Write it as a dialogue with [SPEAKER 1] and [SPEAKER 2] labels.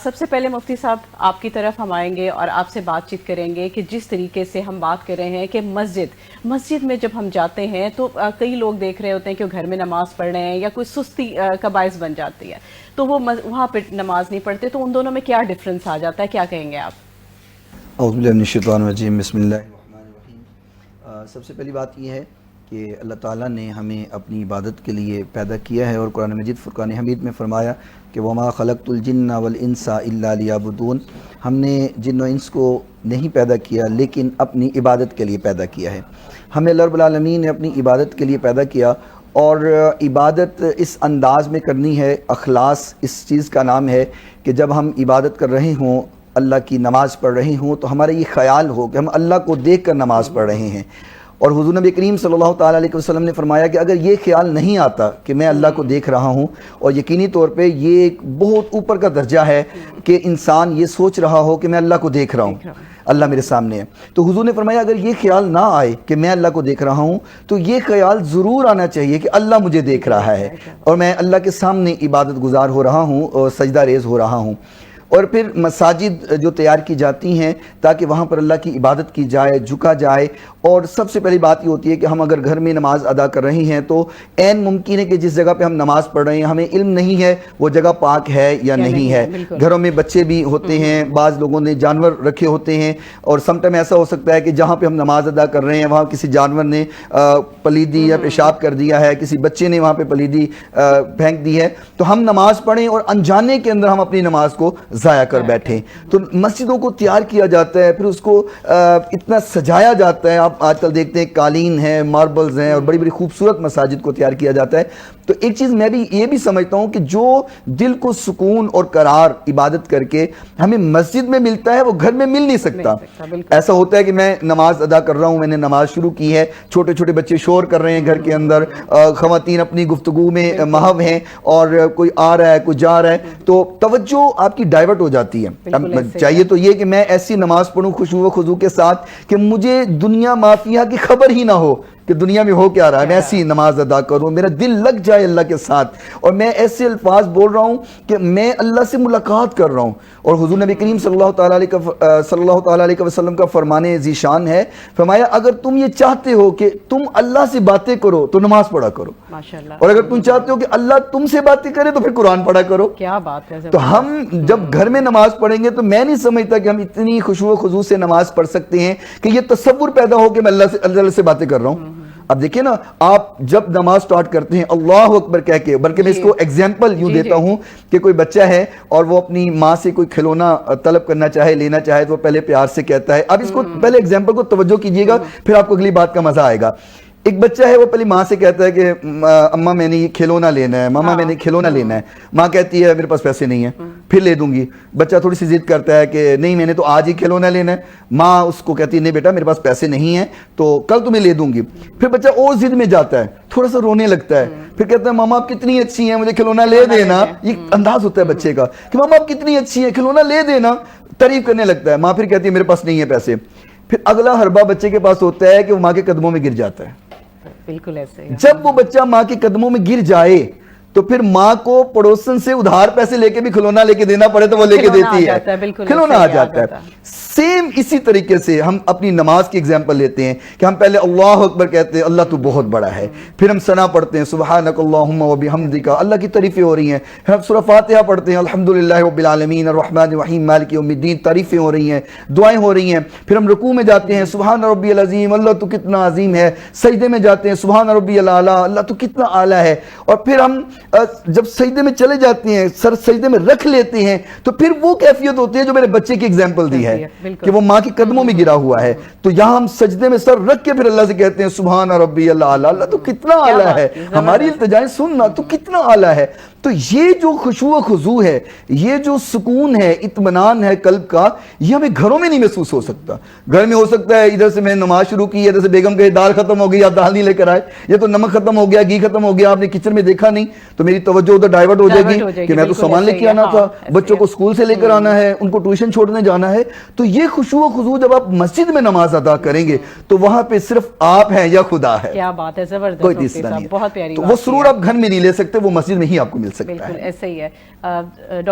[SPEAKER 1] سب سے پہلے مفتی صاحب آپ کی طرف ہم آئیں گے اور آپ سے بات چیت کریں گے کہ جس طریقے سے ہم بات کر رہے ہیں کہ مسجد میں جب ہم جاتے ہیں تو کئی لوگ دیکھ رہے ہوتے ہیں کہ وہ گھر میں نماز پڑھ رہے ہیں یا کوئی سستی کا باعث بن جاتی ہے تو وہ وہاں پہ نماز نہیں پڑھتے، تو ان دونوں میں کیا ڈفرنس آ جاتا ہے، کیا کہیں گے آپ؟
[SPEAKER 2] اعوذ باللہ من الشیطان الرجیم، بسم اللہ الرحمن الرحیم۔ سب سے پہلی بات یہ ہے کہ اللہ تعالیٰ نے ہمیں اپنی عبادت کے لیے پیدا کیا ہے، اور قرآن مجید فرقان حمید میں فرمایا کہ وما خلقت الجن والانس الا لیعبدون، ہم نے جن و انس کو نہیں پیدا کیا لیکن اپنی عبادت کے لیے پیدا کیا ہے۔ ہمیں اللہ رب العالمین نے اپنی عبادت کے لیے پیدا کیا، اور عبادت اس انداز میں کرنی ہے، اخلاص اس چیز کا نام ہے کہ جب ہم عبادت کر رہے ہوں، اللہ کی نماز پڑھ رہے ہوں، تو ہمارا یہ خیال ہو کہ ہم اللہ کو دیکھ کر نماز پڑھ رہے ہیں۔ اور حضور نبی کریم صلی اللہ تعالیٰ علیہ وسلم نے فرمایا کہ اگر یہ خیال نہیں آتا کہ میں اللہ کو دیکھ رہا ہوں، اور یقینی طور پہ یہ ایک بہت اوپر کا درجہ ہے کہ انسان یہ سوچ رہا ہو کہ میں اللہ کو دیکھ رہا ہوں، اللہ میرے سامنے ہے، تو حضور نے فرمایا اگر یہ خیال نہ آئے کہ میں اللہ کو دیکھ رہا ہوں، تو یہ خیال ضرور آنا چاہیے کہ اللہ مجھے دیکھ رہا ہے اور میں اللہ کے سامنے عبادت گزار ہو رہا ہوں اور سجدہ ریز ہو رہا ہوں۔ اور پھر مساجد جو تیار کی جاتی ہیں تاکہ وہاں پر اللہ کی عبادت کی جائے، جھکا جائے، اور سب سے پہلی بات یہ ہوتی ہے کہ ہم اگر گھر میں نماز ادا کر رہے ہیں تو عین ممکن ہے کہ جس جگہ پہ ہم نماز پڑھ رہے ہیں ہمیں علم نہیں ہے وہ جگہ پاک ہے یا نہیں ہے۔ گھروں میں بچے بھی ہوتے ہیں، بعض لوگوں نے جانور رکھے ہوتے ہیں، اور سم ٹائم ایسا ہو سکتا ہے کہ جہاں پہ ہم نماز ادا کر رہے ہیں وہاں کسی جانور نے پلیدی یا پیشاب کر دیا ہے، کسی بچے نے وہاں پہ پلیدی پھینک دی ہے، تو ہم نماز پڑھیں اور انجانے کے اندر ہم اپنی نماز کو ضائع کر بیٹھیں۔ تو مسجدوں کو تیار کیا جاتا ہے، پھر اس کو اتنا سجایا جاتا ہے، آپ آج کل دیکھتے ہیں قالین ہیں، ماربلز ہیں، اور بڑی بڑی خوبصورت مساجد کو تیار کیا جاتا ہے۔ تو ایک چیز میں بھی یہ بھی سمجھتا ہوں کہ جو دل کو سکون اور قرار عبادت کر کے ہمیں مسجد میں ملتا ہے وہ گھر میں مل نہیں سکتا۔ ایسا ہوتا ہے کہ میں نماز ادا کر رہا ہوں، میں نے نماز شروع کی ہے، چھوٹے چھوٹے بچے شور کر رہے ہیں گھر کے اندر، خواتین اپنی گفتگو میں محو ہیں، اور کوئی آ رہا ہے کوئی جا رہا ہے، تو توجہ آپ کی ڈائیورٹ ہو جاتی ہے۔ چاہیے تو یہ کہ میں ایسی نماز پڑھوں خشوع و خضوع کے ساتھ کہ مجھے دنیا مافیا کی خبر ہی نہ ہو کہ دنیا میں ہو کیا رہا ہے، میں ایسی نماز ادا کروں، میرا دل لگ جائے اللہ کے ساتھ، اور میں ایسے الفاظ بول رہا ہوں کہ میں اللہ سے ملاقات کر رہا ہوں۔ اور حضور نبی کریم صلی اللہ تعالیٰ علیہ وسلم کا فرمان ذیشان ہے، فرمایا اگر تم یہ چاہتے ہو کہ تم اللہ سے باتیں کرو تو نماز پڑھا کرو، اور اگر تم چاہتے ہو کہ اللہ تم سے باتیں کرے تو پھر قرآن پڑھا کرو۔
[SPEAKER 1] کیا بات ہے!
[SPEAKER 2] تو ہم جب گھر میں نماز پڑھیں گے تو میں نہیں سمجھتا کہ ہم اتنی خشوع و خضوع سے نماز پڑھ سکتے ہیں کہ یہ تصور پیدا ہو کہ میں اللہ سے باتیں کر رہا ہوں۔ اب دیکھیں نا، آپ جب نماز سٹارٹ کرتے ہیں اللہ اکبر کہہ کے، بلکہ میں اس کو ایگزامپل یوں دیتا ہوں کہ کوئی بچہ ہے اور وہ اپنی ماں سے کوئی کھلونا طلب کرنا چاہے، لینا چاہے، تو وہ پہلے پیار سے کہتا ہے۔ اب اس کو پہلے ایگزامپل کو توجہ کیجئے گا، پھر آپ کو اگلی بات کا مزہ آئے گا۔ ایک بچہ ہے، وہ پہلی ماں سے کہتا ہے کہ اماں میں نے یہ کھلونا لینا ہے، ماما میں نے کھلونا لینا ہے۔ ماں کہتی ہے میرے پاس پیسے نہیں ہیں، پھر لے دوں گی۔ بچہ تھوڑی سی ضد کرتا ہے کہ نہیں میں نے تو آج ہی کھلونا لینا ہے۔ ماں اس کو کہتی ہے نہیں بیٹا میرے پاس پیسے نہیں ہیں تو کل تمہیں لے دوں گی۔ پھر بچہ اور ضد میں جاتا ہے، تھوڑا سا رونے لگتا ہے، پھر کہتا ہے ماما آپ کتنی اچھی ہیں، مجھے کھلونا لے دینا۔ یہ انداز ہوتا ہے بچے کا کہ ماما آپ کتنی اچھی ہیں، کھلونا لے دینا، تعریف کرنے لگتا ہے۔ ماں پھر کہتی ہے میرے پاس نہیں ہے پیسے۔ پھر اگلا حربہ بچے کے پاس ہوتا ہے کہ وہ ماں کے قدموں میں گر جاتا ہے۔
[SPEAKER 1] بالکل ایسے ہی
[SPEAKER 2] جب وہ بچہ ماں کے قدموں میں گر جائے تو پھر ماں کو پڑوسن سے ادھار پیسے لے کے بھی کھلونا لے کے دینا پڑے تو وہ لے کے دیتی ہے، کھلونا آ جاتا ہے۔ سیم اسی طریقے سے ہم اپنی نماز کی اگزامپل لیتے ہیں کہ ہم پہلے اللہ اکبر کہتے ہیں، اللہ تو بہت بڑا ہے، پھر ہم ثنا پڑھتے ہیں سبحانک اللہم و بحمدک، اللہ کی تعریفیں ہو رہی ہیں، پھر ہم سورہ فاتحہ پڑھتے ہیں الحمدللہ رب العالمین الرحمن الرحیم مالک یوم الدین، تعریفیں ہو رہی ہیں، دعائیں ہو رہی ہیں، پھر ہم رکوع میں جاتے ہیں سبحان ربی العظیم، اللہ تو کتنا عظیم ہے، سجدے میں جاتے ہیں سبحان ربی الاعلی، اللہ تو کتنا اعلیٰ ہے، اور پھر ہم جب سجدے میں چلے جاتے ہیں، سر سجدے میں رکھ لیتے ہیں، تو پھر وہ کیفیت ہوتی ہے جو میرے بچے کی اگزامپل دی ہے کہ وہ ماں کے قدموں میں گرا ہوا ہے، تو یہاں ہم سجدے میں سر رکھ کے پھر اللہ سے کہتے ہیں سبحان ربی الاعلی، اللہ تو کتنا اعلیٰ ہے، ہماری التجائیں سننا تو کتنا اعلیٰ ہے۔ تو یہ جو خشوع و خضوع ہے، یہ جو سکون ہے، اطمینان ہے قلب کا، یہ ہمیں گھروں میں نہیں محسوس ہو سکتا۔ گھر میں ہو سکتا ہے ادھر سے میں نماز شروع کی، ادھر سے بیگم کہے دال ختم ہو گئی، آپ دال نہیں لے کر آئے، یہ تو نمک ختم ہو گیا، گھی ختم ہو گیا، آپ نے کچن میں دیکھا نہیں، تو میری توجہ ادھر ڈائیورٹ ہو جائے گی کہ میں تو سامان لے کے آنا تھا، بچوں کو اسکول سے لے کر آنا ہے، ان کو ٹیوشن چھوڑنے جانا ہے۔ تو یہ خشوع و خضوع جب آپ مسجد میں نماز ادا کریں گے تو وہاں پہ صرف آپ ہیں یا خدا ہے،
[SPEAKER 1] کیا بات ہے، زبردست،
[SPEAKER 2] کوئی تیسرا نہیں ہے۔
[SPEAKER 1] بہت پیاری
[SPEAKER 2] تو وہ سرور آپ گھر میں نہیں لے سکتے، وہ مسجد میں ہی آپ کو مل سکتا ہے۔
[SPEAKER 1] بالکل ایسے ہی ہے۔ ڈاکٹر